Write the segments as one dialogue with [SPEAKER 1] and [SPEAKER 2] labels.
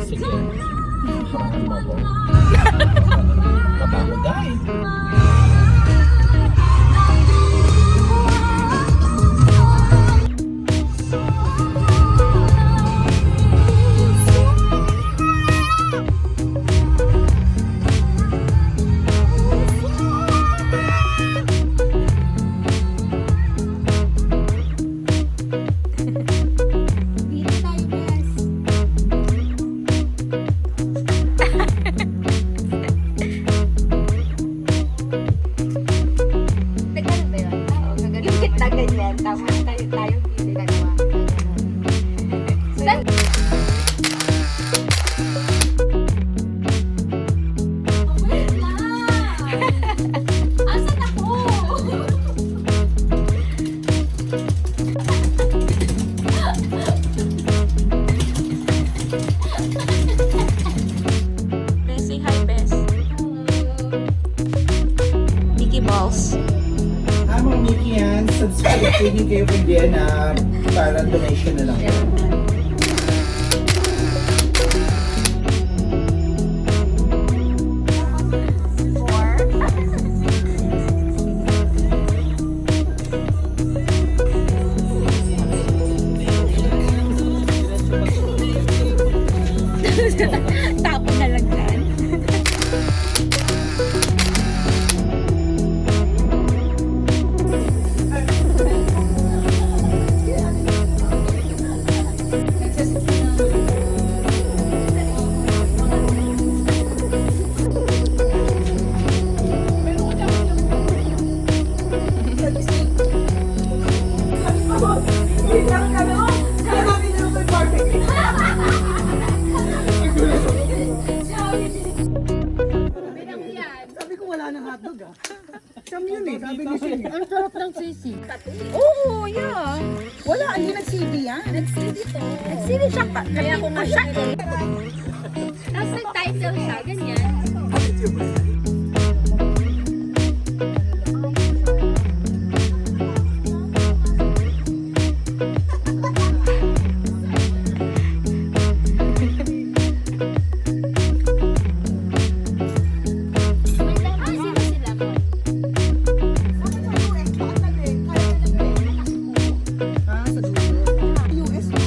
[SPEAKER 1] Sige. Harangan mo ko. Taba ko dahil.
[SPEAKER 2] Ganyan, tama tayo hindi gagawa. Saan? Wait lang! Asan ako?
[SPEAKER 3] Bes, say hi, Bes. Mickey Balls.
[SPEAKER 1] Mga Mickey yan, subscribe kayo kung di na para donation na lang.
[SPEAKER 3] Tapo na lang yan.
[SPEAKER 4] Sabi ko wala nang hotdog ah. Siyam yun eh. Sabi ni Sisi.
[SPEAKER 2] Ang sarap ng sisig.
[SPEAKER 3] Oo, yeah.
[SPEAKER 4] Wala, hindi nag-CD yan.
[SPEAKER 2] Nag-CD to.
[SPEAKER 3] Nag-CD siya pa. Kaya ko nga siya eh.
[SPEAKER 2] Tapos nag-title siya, ganyan.
[SPEAKER 4] Ah, sa dulo. US mo.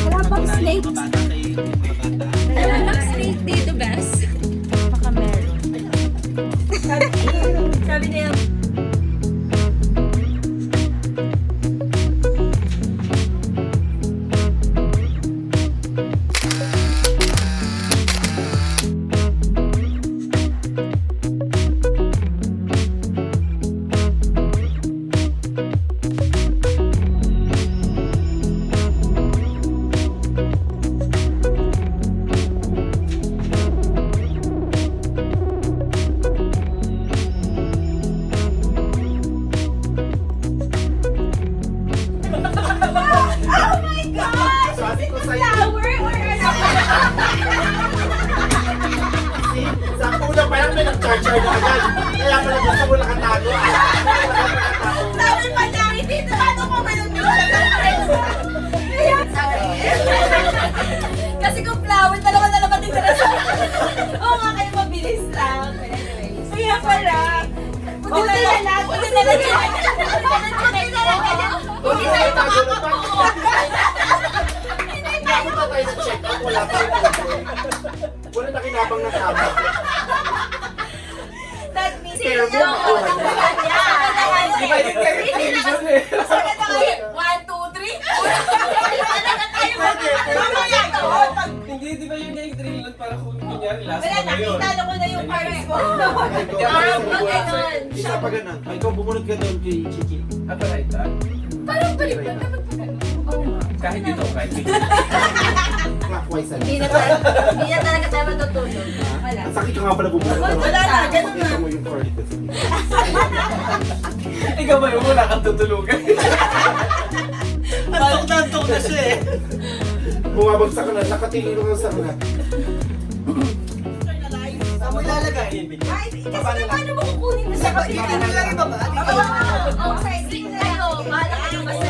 [SPEAKER 2] Wala bang snake?
[SPEAKER 3] Wala bang snake dito, Bes? Baka meron. Sabi niya,
[SPEAKER 1] Sabi ko sa'yo. Sa una pa lang may nag-charger na agad. Kaya pala gusto mo nakatago.
[SPEAKER 2] Sabi pa niya, hindi na ano ko may Kasi kung flower, dalawa na naman din sa Oo nga, kayo mabilis lang. But anyways. Kaya pala. Buti na lang. Buti na lang. Buti na lang. Buti na lang.
[SPEAKER 1] Nakapot na tayo sa check-up. Wala pa rin. Wala na kinabang na tama.
[SPEAKER 2] That means,
[SPEAKER 1] Pero
[SPEAKER 2] hindi na ako
[SPEAKER 1] buhay.
[SPEAKER 2] nakuha niya.
[SPEAKER 1] Divided carry television eh.
[SPEAKER 2] Sabi na kayo, 1, 2, 3.
[SPEAKER 5] Hindi, di ba yun na yung drill nun para kung kunyari last
[SPEAKER 2] Wala,
[SPEAKER 5] na yun?
[SPEAKER 2] nakita ko na yung parts mo.
[SPEAKER 1] Parang
[SPEAKER 2] ganun.
[SPEAKER 1] Isa pa ganun. Ay, ikaw bumunod ka doon kay Chichi.
[SPEAKER 5] Ah, right, ah.
[SPEAKER 2] Parang balik na naman pa ganun.
[SPEAKER 5] Kahit dito, kahit dito.
[SPEAKER 1] Clockwise ano.
[SPEAKER 2] Hindi na talaga tayo matutulog. Wala.
[SPEAKER 1] Ang sakit ka nga pala bumunod ka.
[SPEAKER 2] Wala na, ganun na.
[SPEAKER 1] Kita mo yung cord kasi.
[SPEAKER 5] Ikaw ba yun? Wala kang tutulugan.
[SPEAKER 4] Antok na siya eh.
[SPEAKER 1] Bumabagsak ka na, nakatingin ka sa kanila.
[SPEAKER 4] Saan mo ilalagay?
[SPEAKER 2] Ay, kasi paano mo kukunin na sa
[SPEAKER 4] Hindi na lang ibaba.
[SPEAKER 2] Oo, sa screen na yun. Bahala ka yung basta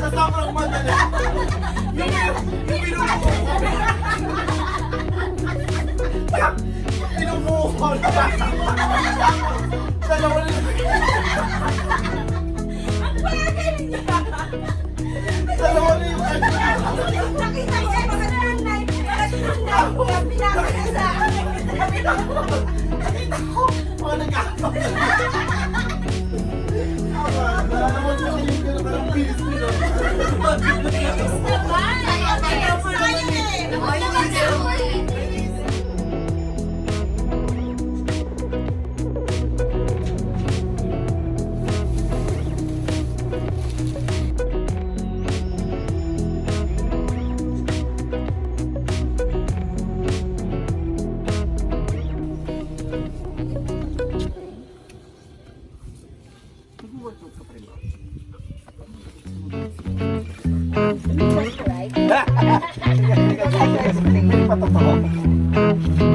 [SPEAKER 1] sobrang madali. Yung binubuo ko. Binubuo ko. Dalawa na Dalawa na yung
[SPEAKER 2] Nakita ko yung mga nanay, mga sinundan ko yung pinakita sa akin.
[SPEAKER 1] Nakita ko. Mga nag-aakap. Naman ko yung gano'n parang bilis-bilis.
[SPEAKER 2] Ayaw mo naman eh.
[SPEAKER 1] Patotoo.